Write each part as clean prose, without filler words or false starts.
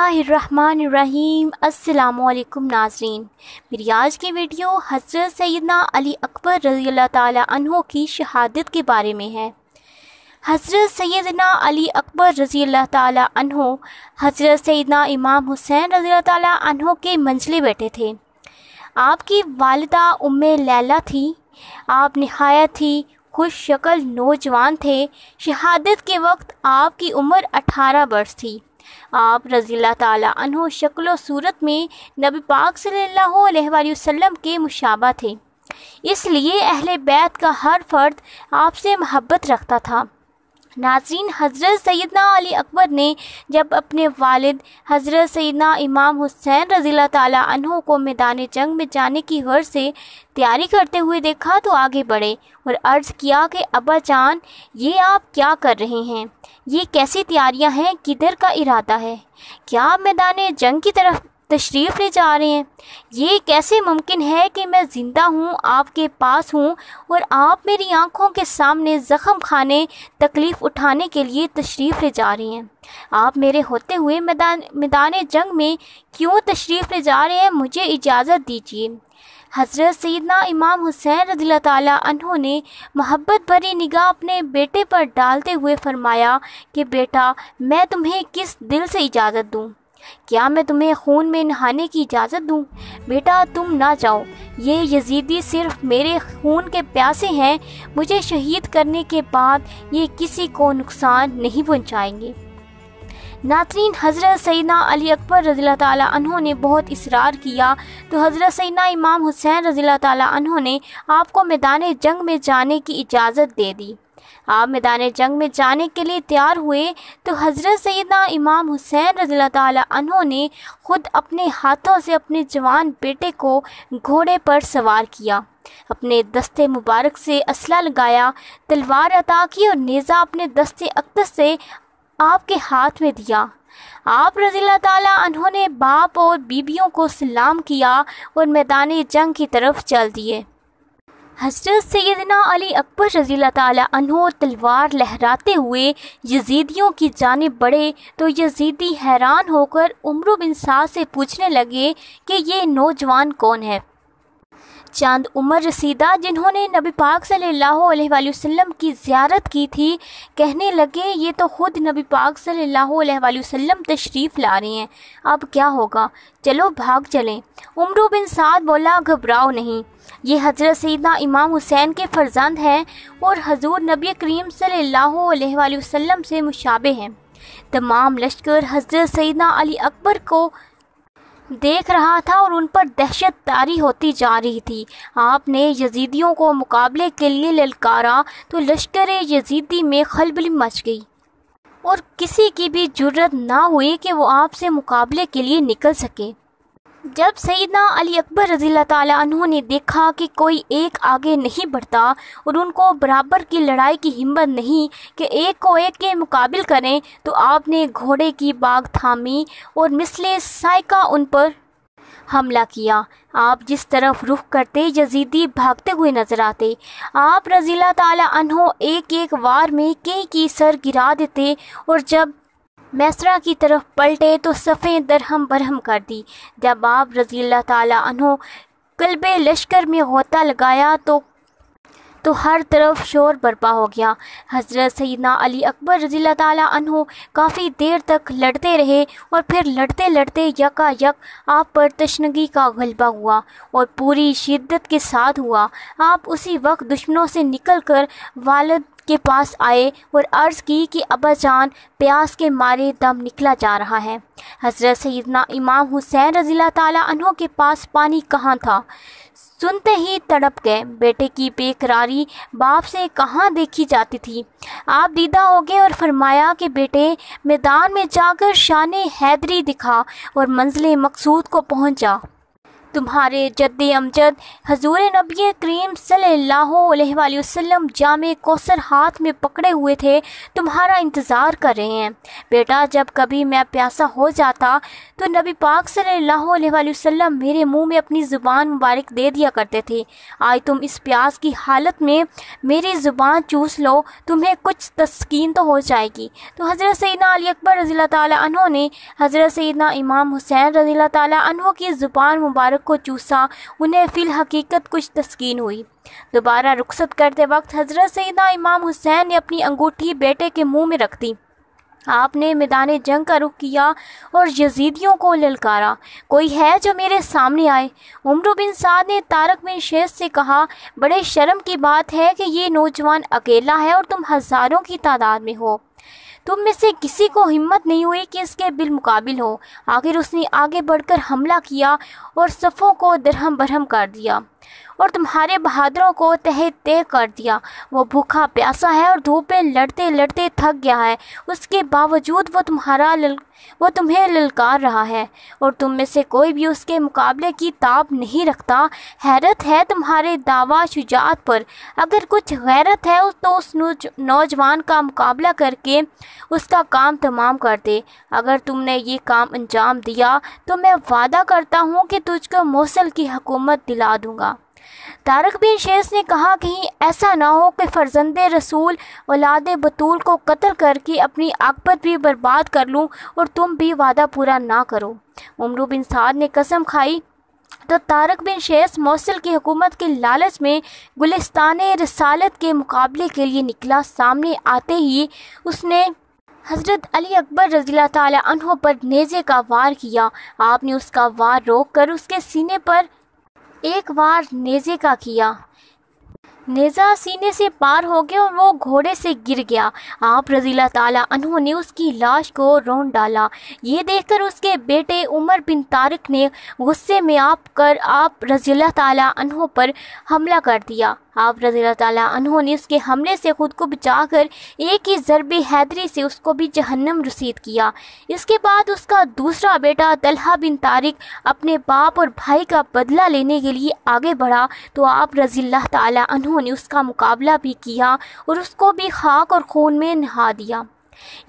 बिस्मिल्लाहिर्रहमानिर्रहीम। अस्सलामुअलैकुम नाज़रीन, मेरी आज की वीडियो हज़रत सैयदना अली अकबर रज़ियल्लाहु ताला अन्हो की शहादत के बारे में है। हज़रत सैयदना अली अकबर रज़ियल्लाहु ताला अन्हो हज़रत सैयदना इमाम हुसैन रज़ियल्लाहु ताला अन्हो के मंझले बैठे थे। आपकी वालिदा उम्मे लैला थी। आप निहायत ही खुश शक्ल नौजवान थे। शहादत के वक्त आपकी उम्र 18 वर्ष थी। आप रज़ियल्लाहु ताला अन्हो शक्ल सूरत में नबी पाक सल्लल्लाहु अलैहि वसल्लम के मुशाबा थे, इसलिए अहले बैत का हर फर्द आपसे मोहब्बत रखता था। नाज़रीन, हज़रत सैयदना अली अकबर ने जब अपने वालिद हज़रत सैयदना इमाम हुसैन रज़ियल्लाहु ताला अन्हो को मैदान जंग में जाने की गर्ज से तैयारी करते हुए देखा तो आगे बढ़े और अर्ज़ किया कि अब्बा जान, ये आप क्या कर रहे हैं? ये कैसी तैयारियां हैं? किधर का इरादा है? क्या आप मैदान जंग की तरफ तशरीफ़ ले जा रहे हैं? ये कैसे मुमकिन है कि मैं ज़िंदा हूँ, आपके पास हूँ और आप मेरी आँखों के सामने ज़ख़म खाने तकलीफ़ उठाने के लिए तशरीफ़ ले जा रही हैं? आप मेरे होते हुए मैदान जंग में क्यों तशरीफ़ ले जा रहे हैं? मुझे इजाज़त दीजिए। हज़रत सैयदना इमाम हुसैन रज़ियल्लाहु ताला अन्हो ने मोहब्बत भरी निगाह अपने बेटे पर डालते हुए फरमाया कि बेटा, मैं तुम्हें किस दिल से इजाज़त दूँ? क्या मैं तुम्हें खून में नहाने की इजाज़त दूँ? बेटा, तुम ना जाओ। ये यजीदी सिर्फ़ मेरे खून के प्यासे हैं। मुझे शहीद करने के बाद ये किसी को नुकसान नहीं पहुँचाएंगे। नाज़रीन, हज़रत सैयदना अली अकबर रज़ियल्लाहु ताला अन्हो ने बहुत इसरार किया तो हज़रत सैयदना इमाम हुसैन रज़ियल्लाहु ताला अन्हो ने आपको मैदान जंग में जाने की इजाज़त दे दी। आप मैदान जंग में जाने के लिए तैयार हुए तो हज़रत सैयदना इमाम हुसैन रज़ियल्लाहु ताला अन्हो ने ख़ुद अपने हाथों से अपने जवान बेटे को घोड़े पर सवार किया, अपने दस्ते मुबारक से असला लगाया, तलवार अता की और नेज़ा अपने दस्ते अक़दस से आपके हाथ में दिया। आप रज़ियल्लाहु ताला अन्हो ने बाप और बीबियों को सलाम किया और मैदान जंग की तरफ चल दिए। हज़रत सैयदना अली अकबर रज़ियल्लाहु ताला अन्हो तलवार लहराते हुए यजीदियों की जानिब बढ़े तो यजीदी हैरान होकर उमर बिन साद से पूछने लगे कि ये नौजवान कौन है? चंद उम्र रसीदा जिन्होंने नबी पाक सल्लल्लाहु अलैहि वसल्लम की ज़ियारत की थी, कहने लगे ये तो ख़ुद नबी पाक सल्लल्लाहु अलैहि वसल्लम तशरीफ़ ला रहे हैं। अब क्या होगा? चलो भाग चलें। उमर बिन साद बोला, घबराओ नहीं, ये हज़रत सैयदना इमाम हुसैन के फ़र्जंद हैं और हजूर नबी करीम सल्लल्लाहु अलैहि वसल्लम से मुशाबे हैं। तमाम लश्कर हज़रत सैयदना अली अकबर को देख रहा था और उन पर दहशत तारी होती जा रही थी। आपने यजीदियों को मुकाबले के लिए ललकारा तो लश्कर यजीदी में खलबली मच गई और किसी की भी जुर्रत ना हुई कि वो आपसे मुकाबले के लिए निकल सके। जब सैयदना अली अकबर रज़ियल्लाहु ताला अन्हो ने देखा कि कोई एक आगे नहीं बढ़ता और उनको बराबर की लड़ाई की हिम्मत नहीं कि एक को एक के मुकाबिल करें, तो आपने घोड़े की बाग थामी और मिसले साइका उन पर हमला किया। आप जिस तरफ रुख करते यजीदी भागते हुए नजर आते। आप रज़ियल्लाहु ताला अन्हो एक एक वार में कई की सर गिरा देते और जब मैसरा की तरफ पलटे तो सफ़ेद दरहम बरहम कर दी। जब आप रज़ियल्लाहु ताला अन्हो कल्बे लश्कर में गोता लगाया तो हर तरफ शोर बर्पा हो गया। हज़रत सैयदना अली अकबर रज़ियल्लाहु ताला अन्हो काफ़ी देर तक लड़ते रहे और फिर लड़ते लड़ते यकायक आप पर तशनगी का गलबा हुआ और पूरी शिद्दत के साथ हुआ। आप उसी वक्त दुश्मनों से निकलकर वालिद के पास आए और अर्ज़ की कि अब्बा जान, प्यास के मारे दम निकला जा रहा है। हज़रत सैयदना इमाम हुसैन रज़ियल्लाहु ताला अन्हो के पास पानी कहाँ था? सुनते ही तड़प गए। बेटे की बेकरारी बाप से कहाँ देखी जाती थी। आप दीदा हो गए और फरमाया कि बेटे, मैदान में जाकर शान हैदरी दिखा और मंजिल मकसूद को पहुँच जा। तुम्हारे जद्द अमजद हजूर नबी करीम सल्लल्लाहु अलैहि वसल्लम जामे कौसर हाथ में पकड़े हुए थे, तुम्हारा इंतज़ार कर रहे हैं। बेटा, जब कभी मैं प्यासा हो जाता तो नबी पाक सल्लल्लाहु अलैहि वसल्लम मेरे मुंह में अपनी ज़ुबान मुबारक दे दिया करते थे। आज तुम इस प्यास की हालत में मेरी ज़ुबान चूस लो, तुम्हें कुछ तस्कीन तो हो जाएगी। तो हज़रत सैयदना अली अकबर रज़ियल्लाहु ताला अन्हो ने हज़रत सैयदना इमाम हुसैन रज़ियल्लाहु ताला अन्हो की ज़ुबान मुबारक को चूसा। उन्हें फ़िल हकीकत कुछ तस्कीन हुई। दोबारा रुखसत करते वक्त हज़रत सैयदना इमाम हुसैन ने अपनी अंगूठी बेटे के मुंह में रख दी। आपने मैदान जंग का रुख किया और यजीदियों को ललकारा, कोई है जो मेरे सामने आए। उमर बिन साद ने तारक बिन शेष से कहा, बड़े शर्म की बात है कि ये नौजवान अकेला है और तुम हज़ारों की तादाद में हो। तुम में से किसी को हिम्मत नहीं हुई कि इसके बिलमुकाबिल हो। आखिर उसने आगे बढ़कर हमला किया और सफ़ों को दरहम बरहम कर दिया और तुम्हारे बहादुरों को तहे तह कर दिया। वो भूखा प्यासा है और धूप में लड़ते लड़ते थक गया है, उसके बावजूद वो तुम्हें ललकार रहा है और तुम में से कोई भी उसके मुकाबले की ताब नहीं रखता। हैरत है तुम्हारे दावा शुजाअत पर। अगर कुछ गैरत है तो उस नौजवान का मुकाबला करके उसका काम तमाम कर दे। अगर तुमने ये काम अंजाम दिया तो मैं वादा करता हूँ कि तुझको मोसल की हुकूमत दिला दूँगा। तारक बिन शेष ने कहा, कहीं ऐसा ना हो कि फ़र्जंदे रसूल औलाद बतूल को कत्ल करके अपनी आकबत भी बर्बाद कर लूँ और तुम भी वादा पूरा ना करो। उमर बिन साद ने कसम खाई तो तारक बिन शेष मोसल की हुकूमत के लालच में गुलिस्तान रसालत के मुकाबले के लिए निकला। सामने आते ही उसने हज़रत अली अकबर रज़ियल्लाहु ताला अन्हो पर नेज़े का वार किया। आपने उसका वार रोक कर उसके सीने पर एक वार नेज़े का किया। नेज़ा सीने से पार हो गया और वो घोड़े से गिर गया। आप रज़ियल्लाहु ताला अन्हो ने उसकी लाश को रौंद डाला। ये देखकर उसके बेटे उमर बिन तारिक ने गुस्से में आप रज़ियल्लाहु ताला अन्हो पर हमला कर दिया। आप रज़ियल्लाहु ताला अन्हो ने उसके हमले से ख़ुद को बचाकर एक ही ज़रबे हैदरी से उसको भी जहन्नम रसीद किया। इसके बाद उसका दूसरा बेटा तलहा बिन तारिक अपने बाप और भाई का बदला लेने के लिए आगे बढ़ा तो आप रज़ियल्लाहु ताला अन्हो ने उसका मुकाबला भी किया और उसको भी खाक और खून में नहा दिया।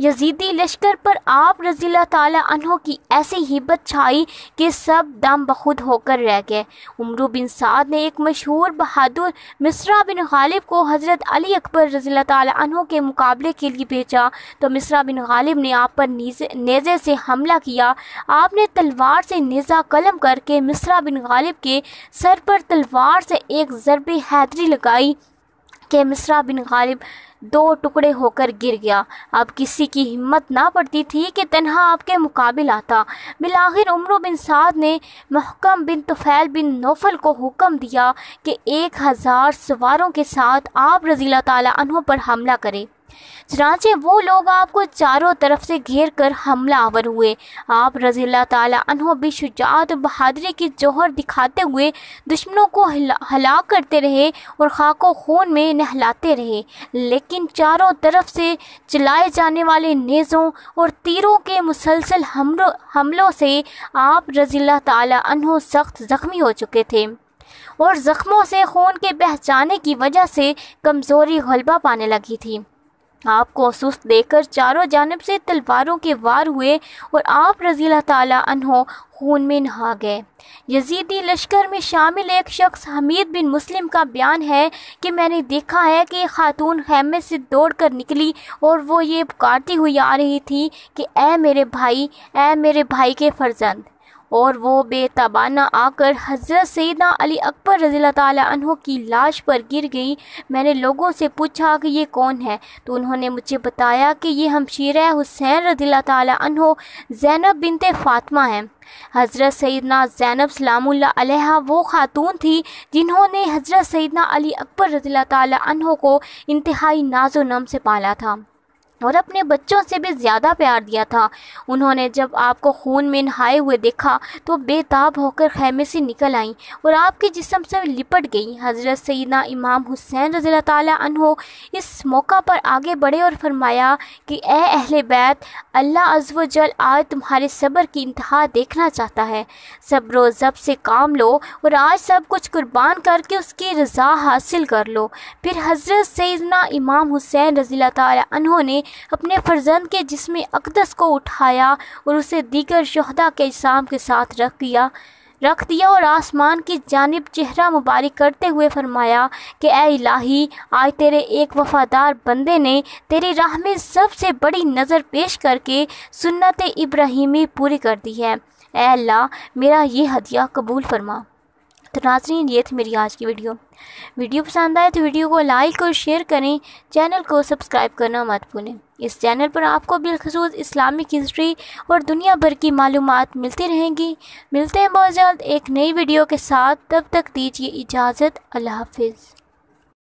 यजीदी लश्कर पर आप रज़ियल्लाहु ताला अन्हो की ऐसी हिब्बत छाई कि सब दम बखुद होकर रह गए। उमर बिन साद ने एक मशहूर बहादुर मिस्रा बिन गालिब को हज़रत अली अकबर रज़ियल्लाहु ताला अन्हो के मुकाबले के लिए भेजा तो मिस्रा बिन गालिब ने आप पर नेज़े से हमला किया। आपने तलवार से नेज़ा कलम करके मिस्रा बिन गालिब के सर पर तलवार से एक ज़रबे हैदरी लगाई कि मिस्रा बिन गालिब दो टुकड़े होकर गिर गया। अब किसी की हिम्मत ना पड़ती थी कि तन्हा आपके मुकाबिल आता। बिलाखिर उमर बिन साद ने महकम बिन तुफैल बिन नौफल को हुक्म दिया कि 1000 सवारों के साथ आप रज़ियल्लाहु ताला अन्हो पर हमला करें। चनांचे वो लोग आपको चारों तरफ से घेर कर हमला आवर हुए। आप रज़ियल्लाहु ताला अन्हो भी शुजाअत और बहादुरी की जौहर दिखाते हुए दुश्मनों को हलाक करते रहे और खाको खून में नहलाते रहे, लेकिन चारों तरफ से चलाए जाने वाले नेज़ों और तीरों के मुसलसल हमलों से आप रज़ियल्लाहु ताला अन्हो सख्त ज़ख्मी हो चुके थे और ज़ख्मों से खून के बह जाने की वजह से कमज़ोरी गलबा पाने लगी थी। आपको सुस्त देखकर चारों जानिब से तलवारों के वार हुए और आप रज़ियल्लाहु ताला अन्हो खून में नहा गए। यजीदी लश्कर में शामिल एक शख्स हमीद बिन मुस्लिम का बयान है कि मैंने देखा है कि खातून खैमे से दौड़कर निकली और वो ये पुकारती हुई आ रही थी कि ऐ मेरे भाई के फर्जंद, और वो बेतबाना आकर हज़रत सैयदना अली अकबर रज़ियल्लाहु ताला अन्हो की लाश पर गिर गई। मैंने लोगों से पूछा कि ये कौन है तो उन्होंने मुझे बताया कि ये हमशीरा हुसैन रज़ियल्लाहु ताला अन्हो ज़ैनब बिनते फ़ातिमा हैं। हज़रत सैयदना ज़ैनब सलामुल्लाह अलैहा वो खातून थी जिन्होंने हज़रत सैयदना अली अकबर रज़ियल्लाहु ताला अन्हो को इंतहाई नाज़ो नम से पाला था। اور اپنے بچوں سے بھی زیادہ پیار دیا تھا۔ انہوں نے جب آپ کو خون میں نہائے ہوئے دیکھا تو بے تاب ہو کر خیمے سے نکل آئیں اور آپ کے جسم سے لپٹ گئیں۔ حضرت سیدنا امام حسین رضی اللہ تعالیٰ عنہ اس موقع پر آگے بڑھے اور فرمایا کہ اے اہل بیت، اللہ عز و جل آج تمہارے صبر کی انتہا دیکھنا چاہتا ہے۔ صبر و ضبط سے کام لو اور آج سب کچھ قربان کر کے اس کی رضا حاصل کر لو۔ پھر حضرت سیدنا امام حسین رضی اللہ تعالیٰ عنہ نے اپنے فرزند کے جسم اقدس کو اٹھایا اور اسے دیگر شہداء کے اجسام کے ساتھ رکھ دیا اور آسمان کی جانب چہرہ مبارک کرتے ہوئے فرمایا کہ اے الہی، آج تیرے ایک وفادار بندے نے تیری راہ میں سب سے بڑی نظر پیش کر کے سنت ابراہیمی پوری کر دی ہے۔ اے اللہ، میرا یہ ہدیہ قبول فرما۔ تو ناظرین، یہ تھی میری آج کی ویڈیو پسند آئے تو ویڈیو کو لائک اور شیئر کریں، چینل کو سبسکرائب کرنا مت بھولیں۔ اس چینل پر آپ کو بالخصوص اسلامک ہسٹری اور دنیا بھر کی معلومات ملتی رہیں گی۔ ملتے ہیں بہت جلد ایک نئی ویڈیو کے ساتھ، تب تک دیجیے اجازت۔ اللہ حافظ۔